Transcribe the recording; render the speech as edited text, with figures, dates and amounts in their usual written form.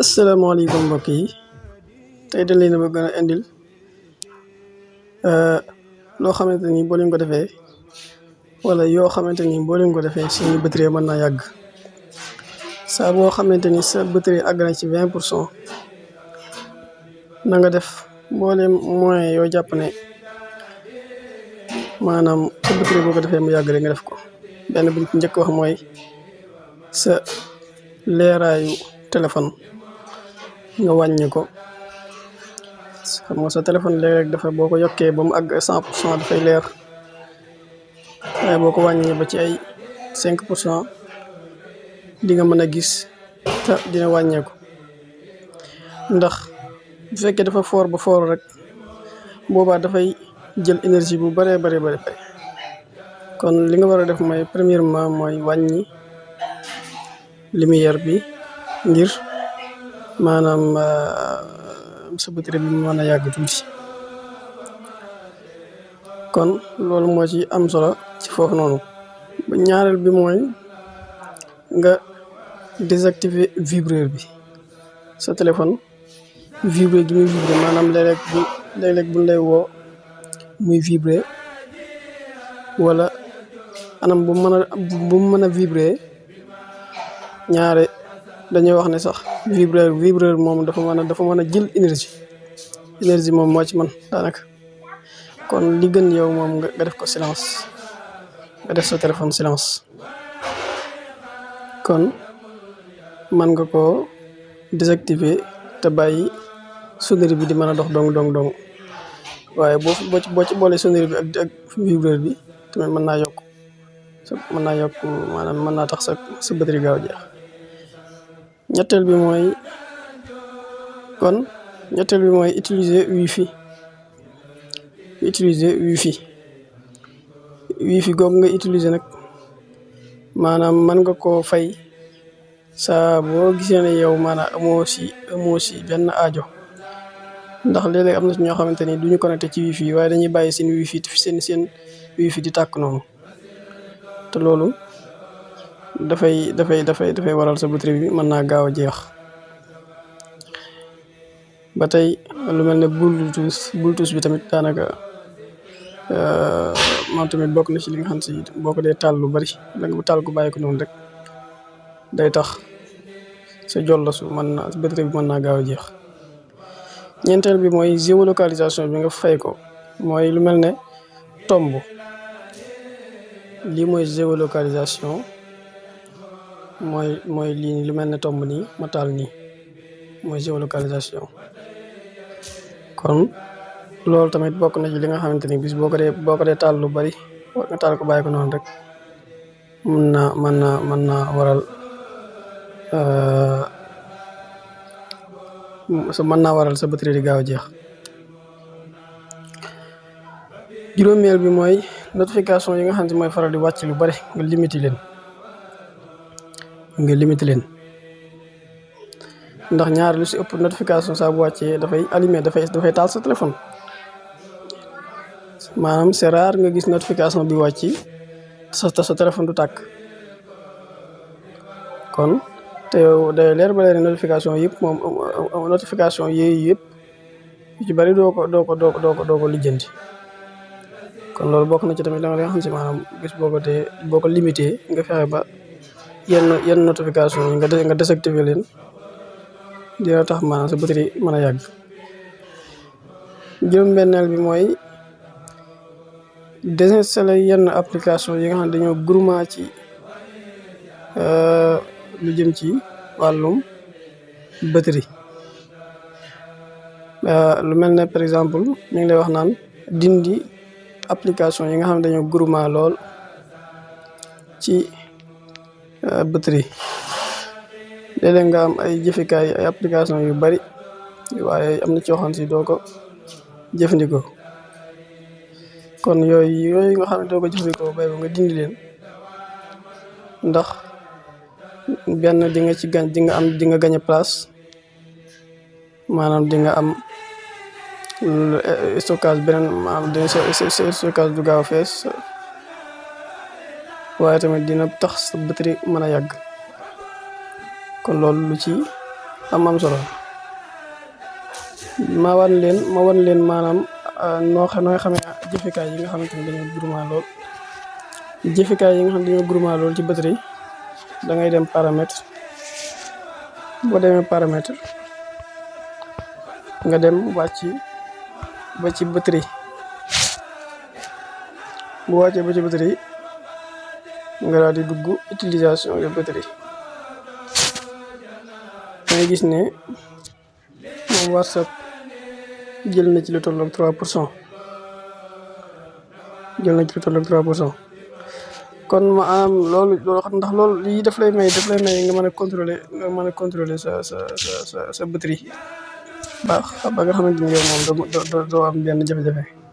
asalaamaaleykum mbokk yi tey dañ leen a bëgg a indil loo xamante ni boo leen ko defee wala yoo xamante ni boo leen ko defee suñu batterie mën naa yàgg saa boo xamante ni sa batterie àgg na ci 20% na nga def mboolem moyen yoo jàpp ne maanaam sa batterie boo ko defee mu yàgg rek nga def ko. benn bi ci njëkk wax mooy sa leeraayu téléphone nga wàññi ko. xam nga sa téléphone léeg-léeg dafa boo ko yokkee ba mu àgg 100% dafay leer waaye boo ko wàññee ba ci ay 5% di nga mën a gis te dina wàññeeku. ndax bu fekkee dafa foor ba foor rek boobaa dafay jël énergie bu bëree bëri kon li nga war a def mooy premièrement mooy wàññi lumière bi ngir maanaam sa batterie bi mën a yàgg tuuti. kon loolu moo ci am solo ci foofu noonu. ba ñaareel bi mooy nga désactiver vibreur bi sa téléphone vibré gi muy vibré maanaam léeg-léeg bu lay woo muy vibré wala anam bu mën a vibré ñaare dañuy wax ne sax vibreur moom dafa mën a jël énergie moom moo ci man daanaka. kon li gën yow moom nga def ko silence, nga def sa téléphone silence. kon man nga ko désactiver te bàyyi sonnerie bi di mën a dox dong waaye boo ci boolee sonnerie bi ak vibreur bi tamit mën naa yokk maanaam mën naa tax sa batterie gaaw jeex. ñetteel bi mooy utiliser wifi googu nga utiliser nag maanaam mën nga koo fay saa boo gisee ne yow maanaam amoo si benn aajo. ndax léeg-léeg am na ci ñoo xamante ni duñu connecté ci wifi waaye dañuy bàyyi seen wifi di tàkk noonu te loolu dafay waral sa batterie bi mën naa gaaw a jeex. ba tey lu mel ne bluetooth bi tamit daanaka moom tamit bokk na ci li nga xam si boo ko dee taal lu bari da nga taal ko bàyyi ko noonu rek day tax sa jollasu sa batterie bi mën naa gaaw a jeex. ñeenteel bi mooy géolocalisation bi nga fay ko mooy lu mel ne tomb. lii mooy géolocalisation mooy lii lu mel ne tomb nii ma taal nii mooy géolocalisation. kon loolu tamit bokk na ci li nga xamante ni bis boo ko dee taal lu bari nga taal ko bàyyi ko noonu rek mën naa waral sa batterie di gaaw a jeex. juróomeel bi mooy notification yi nga xam ne mooy faral di wàcc lu bari nga limiter leen ndax ñaar lu si ëpp notification saa bu wàccee dafay taal sa téléphone. maanaam c'est rare nga gis notification bi wàcc sa téléphone du tàkk. kon te yow day leer ba leer notification yëpp yooyu yëpp yu ci bari doo ko lijjanti. kon loolu bokk na ci tamit da nga xam si maanaam gis boo ko limité nga fexe ba yenn notification yi nga désactiver leen dina tax maanaam sa batterie mën a yàgg. juróom-benneel bi mooy désinstaller yenn application yi nga xam ne dañoo groupement ci lu jëm ci wàllum batterie. lu mel ne par exemple ñu ngi lay wax naan dindi application yi nga xam ne dañoo groupement lool ci batterie. léeg-léeg nga am ay jëfikaay ay application yu bari waaye am na ci yoo xam si doo ko jëfandikoo. kon yooyu nga xam ne doo ko jëfandikoo bay ba nga dindi leen ndax benn di nga gañe place maanaam di nga am stockage beneen maanaam stockage du gaaw a fees waaye tamit dina tax sa batterie mën a yàgg. kon loolu lu ci am solo ma wan leen maanaam noo xamee jëfekaay yi nga xamante ne dañoo gourmand lool jëfekaay yi nga xam ne dañoo gourmand lool ci batterie da ngay dem paramètre boo demee paramètre nga dem wàcc ba ci batterie bu wàccee ba ci batterie nga daal di dugg utilisation de batterie dangay gis ne moom WhatsApp jël na ci lu tolloog 3%, jël na ci lu tolloog 3%. kon ma am loolu ndax loolu lii daf lay may nga mën a contrôler sa batterie ba nga xamante ni yow moom doo am benn jafe-jafe.